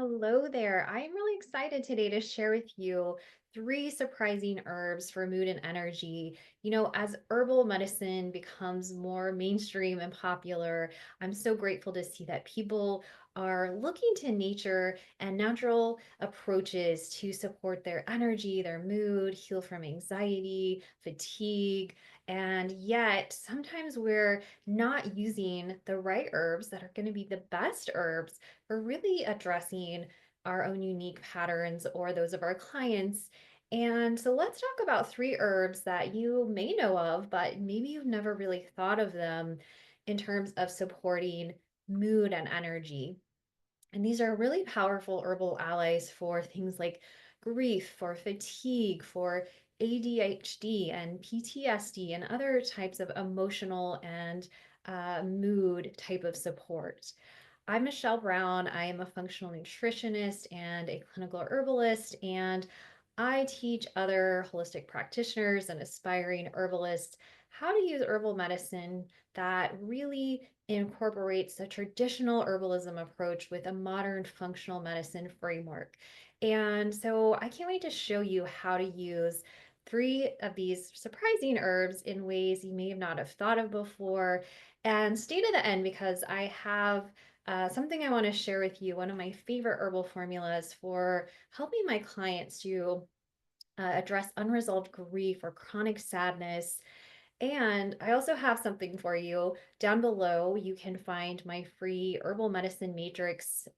Hello there. I'm really excited today to share with you three surprising herbs for mood and energy. As herbal medicine becomes more mainstream and popular, I'm so grateful to see that people are looking to nature and natural approaches to support their energy, their mood, heal from anxiety, fatigue. And yet, sometimes we're not using the right herbs that are going to be the best herbs for really addressing our own unique patterns or those of our clients. And so let's talk about three herbs that you may know of, but maybe you've never really thought of them in terms of supporting mood and energy. And these are really powerful herbal allies for things like grief, for fatigue, for ADHD and PTSD, and other types of emotional and mood type of support. I'm Michelle Brown. I am a functional nutritionist and a clinical herbalist, and I teach other holistic practitioners and aspiring herbalists how to use herbal medicine that really incorporates a traditional herbalism approach with a modern functional medicine framework. And so I can't wait to show you how to use three of these surprising herbs in ways you may not have thought of before. And stay to the end because I have something I want to share with you, one of my favorite herbal formulas for helping my clients to address unresolved grief or chronic sadness. And I also have something for you. Down below, you can find my free Herbal Medicine Matrix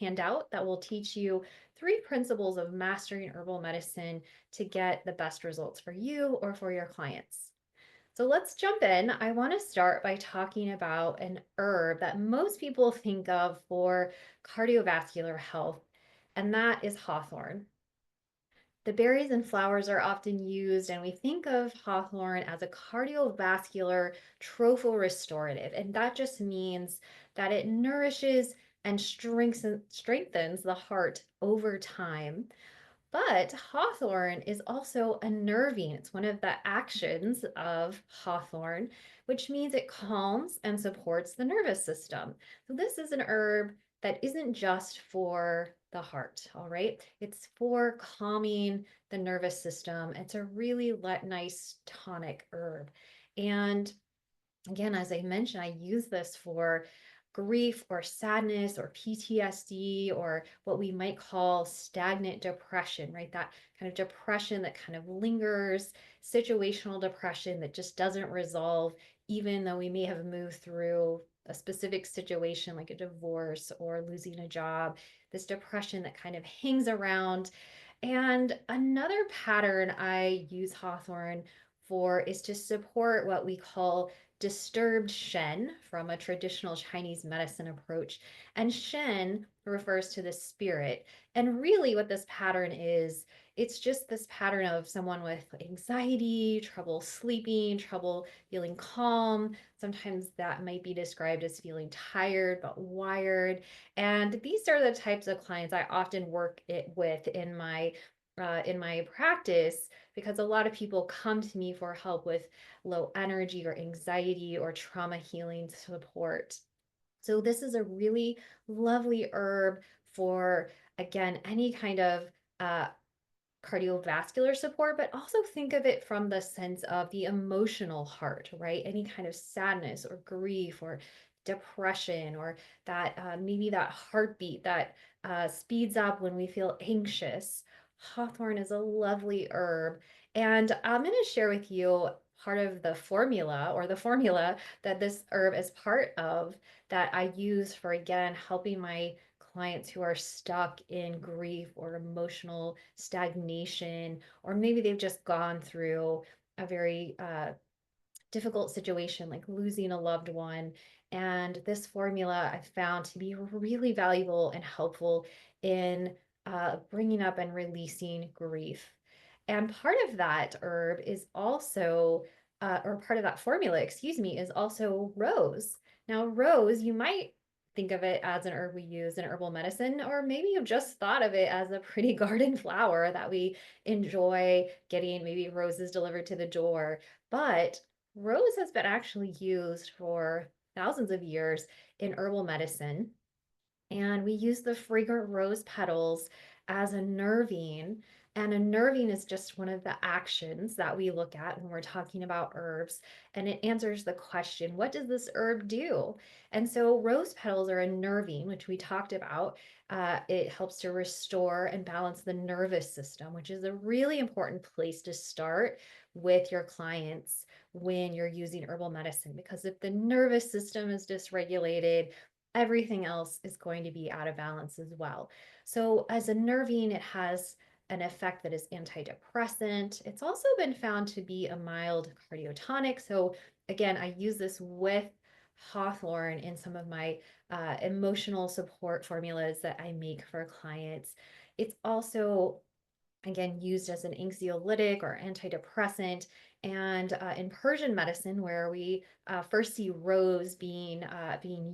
handout that will teach you three principles of mastering herbal medicine to get the best results for you or for your clients. So let's jump in. I want to start by talking about an herb that most people think of for cardiovascular health, and that is hawthorn. The berries and flowers are often used, and we think of hawthorn as a cardiovascular tropho-restorative, and that just means that it nourishes and strengthens the heart over time. But hawthorn is also unnerving. It's one of the actions of hawthorn, which means it calms and supports the nervous system. So this is an herb that isn't just for the heart, all right? It's for calming the nervous system. It's a really nice tonic herb. And again, as I mentioned, I use this for grief or sadness or PTSD or what we might call stagnant depression, right? That kind of depression that kind of lingers, situational depression that just doesn't resolve, even though we may have moved through a specific situation like a divorce or losing a job, this depression that kind of hangs around. And another pattern I use hawthorn for is to support what we call disturbed Shen from a traditional Chinese medicine approach. And Shen refers to the spirit. And really, what this pattern is, it's just this pattern of someone with anxiety, trouble sleeping, trouble feeling calm. Sometimes that might be described as feeling tired but wired. And these are the types of clients I often work it with in my practice because a lot of people come to me for help with low energy or anxiety or trauma healing support. So this is a really lovely herb for, again, any kind of uh, cardiovascular support, but also think of it from the sense of the emotional heart, right? Any kind of sadness or grief or depression or that maybe that heartbeat that speeds up when we feel anxious. Hawthorn is a lovely herb. And I'm going to share with you part of the formula or the formula that this herb is part of that I use for, again, helping my clients who are stuck in grief or emotional stagnation, or maybe they've just gone through a very difficult situation like losing a loved one. And this formula I found to be really valuable and helpful in bringing up and releasing grief. And part of that herb is also, or part of that formula, excuse me, is also rose. Now, rose, you might think of it as an herb we use in herbal medicine, or maybe you've just thought of it as a pretty garden flower that we enjoy getting maybe roses delivered to the door. But rose has been actually used for thousands of years in herbal medicine. And we use the fragrant rose petals as a nervine. And a nervine is just one of the actions that we look at when we're talking about herbs. And it answers the question, what does this herb do? And so rose petals are a nervine, which we talked about. It helps to restore and balance the nervous system, which is a really important place to start with your clients when you're using herbal medicine. Because if the nervous system is dysregulated, everything else is going to be out of balance as well. So, as a nervine, it has an effect that is antidepressant. It's also been found to be a mild cardiotonic. So, again, I use this with Hawthorn in some of my emotional support formulas that I make for clients. It's also again used as an anxiolytic or antidepressant. And in Persian medicine, where we first see rose being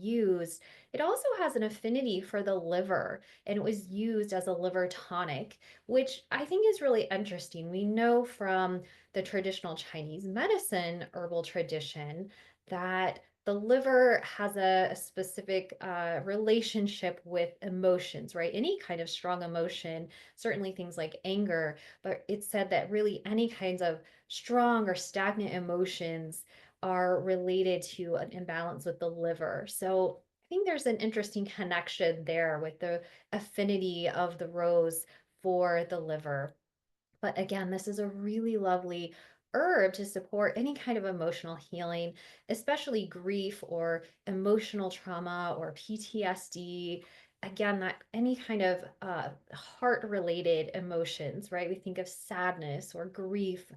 used, it also has an affinity for the liver, and it was used as a liver tonic, which I think is really interesting. We know from the traditional Chinese medicine herbal tradition that the liver has a specific relationship with emotions, right? Any kind of strong emotion, certainly things like anger, but it's said that really any kinds of strong or stagnant emotions are related to an imbalance with the liver. So I think there's an interesting connection there with the affinity of the rose for the liver. But again, this is a really lovely herb to support any kind of emotional healing, especially grief or emotional trauma or PTSD. Again, that any kind of heart related emotions, right? We think of sadness or grief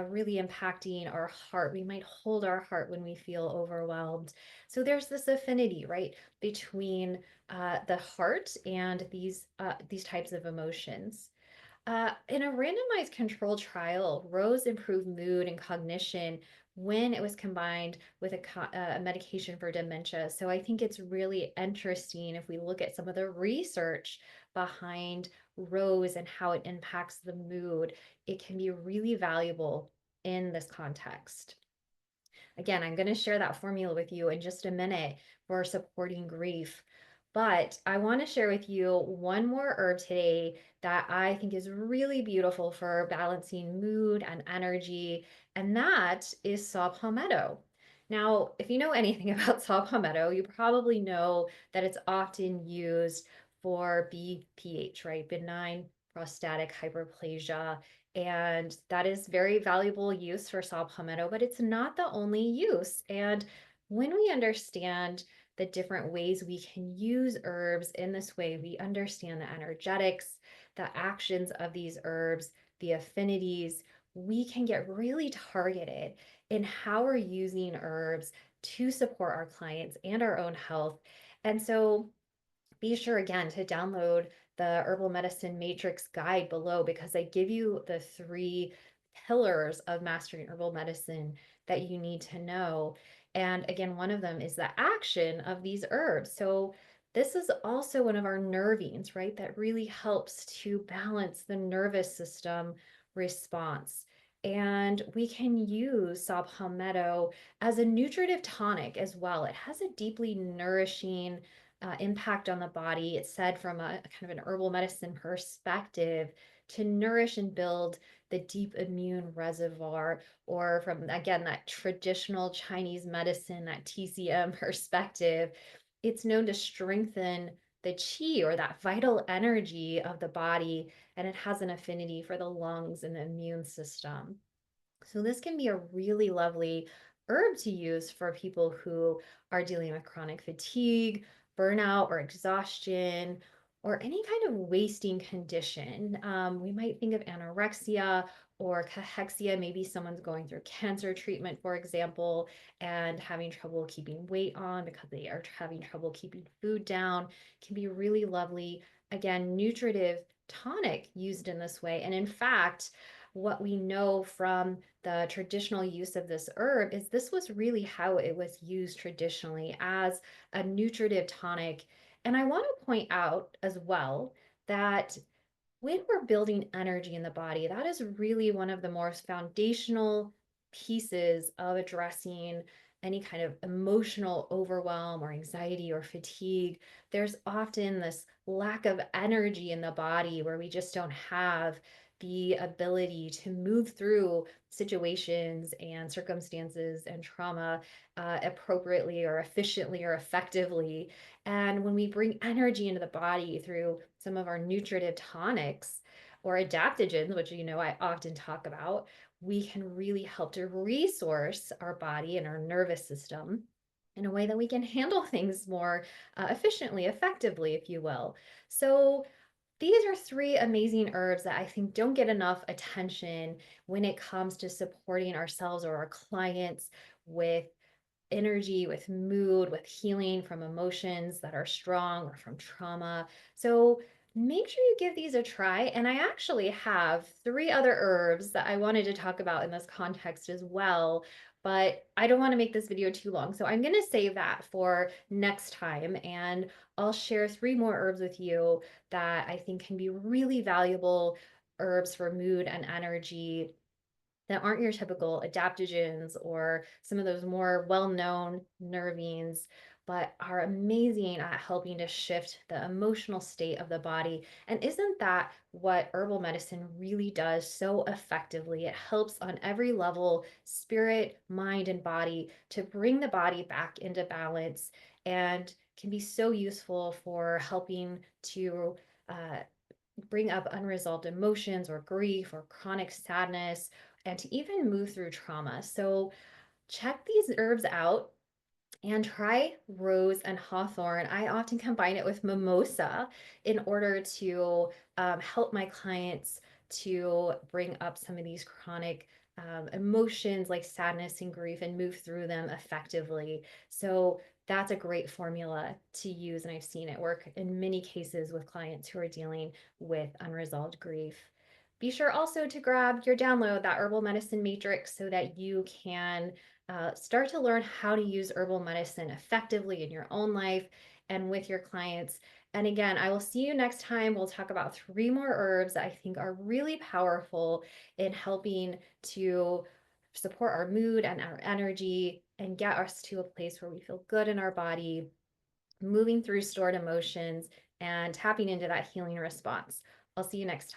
really impacting our heart. We might hold our heart when we feel overwhelmed. So there's this affinity, right, between the heart and these types of emotions. In a randomized controlled trial, Rose improved mood and cognition when it was combined with a medication for dementia. So I think it's really interesting if we look at some of the research behind Rose and how it impacts the mood. It can be really valuable in this context. Again, I'm going to share that formula with you in just a minute for supporting grief. But I want to share with you one more herb today that I think is really beautiful for balancing mood and energy, and that is saw palmetto. Now, if you know anything about saw palmetto, you probably know that it's often used for BPH, right? Benign prostatic hyperplasia. And that is very valuable use for saw palmetto, but it's not the only use. And when we understand the different ways we can use herbs in this way, we understand the energetics, the actions of these herbs, the affinities. We can get really targeted in how we're using herbs to support our clients and our own health. And so be sure again to download the Herbal Medicine Matrix guide below because I give you the three pillars of mastering herbal medicine that you need to know. And again, one of them is the action of these herbs. So this is also one of our nervines, right? That really helps to balance the nervous system response. And we can use saw palmetto as a nutritive tonic as well. It has a deeply nourishing impact on the body. It's said from a kind of an herbal medicine perspective to nourish and build the deep immune reservoir, or from again that traditional Chinese medicine, that TCM perspective, it's known to strengthen the qi or that vital energy of the body, and it has an affinity for the lungs and the immune system. So this can be a really lovely herb to use for people who are dealing with chronic fatigue, burnout, or exhaustion, or any kind of wasting condition. We might think of anorexia or cachexia. Maybe someone's going through cancer treatment, for example, and having trouble keeping weight on because they are having trouble keeping food down. It can be really lovely. Again, nutritive tonic used in this way. And in fact, what we know from the traditional use of this herb is this was really how it was used traditionally as a nutritive tonic. And I want to point out as well that when we're building energy in the body, that is really one of the most foundational pieces of addressing any kind of emotional overwhelm or anxiety or fatigue, there's often this lack of energy in the body where we just don't have the ability to move through situations and circumstances and trauma appropriately or efficiently or effectively. And when we bring energy into the body through some of our nutritive tonics or adaptogens, which I often talk about, we can really help to resource our body and our nervous system in a way that we can handle things more efficiently, effectively, if you will. So, these are three amazing herbs that I think don't get enough attention when it comes to supporting ourselves or our clients with energy, with mood, with healing from emotions that are strong or from trauma. So make sure you give these a try. And I actually have three other herbs that I wanted to talk about in this context as well. But I don't want to make this video too long. So I'm going to save that for next time. And I'll share three more herbs with you that I think can be really valuable herbs for mood and energy that aren't your typical adaptogens or some of those more well-known nervines, but are amazing at helping to shift the emotional state of the body. And isn't that what herbal medicine really does so effectively? It helps on every level, spirit, mind, and body, to bring the body back into balance, and can be so useful for helping to bring up unresolved emotions or grief or chronic sadness, and to even move through trauma. So check these herbs out and try rose and hawthorn. I often combine it with mimosa in order to help my clients to bring up some of these chronic emotions like sadness and grief and move through them effectively. So that's a great formula to use. And I've seen it work in many cases with clients who are dealing with unresolved grief. Be sure also to grab your download, that Herbal Medicine Matrix, so that you can start to learn how to use herbal medicine effectively in your own life and with your clients. And again, I will see you next time. We'll talk about three more herbs that I think are really powerful in helping to support our mood and our energy and get us to a place where we feel good in our body, moving through stored emotions and tapping into that healing response. I'll see you next time.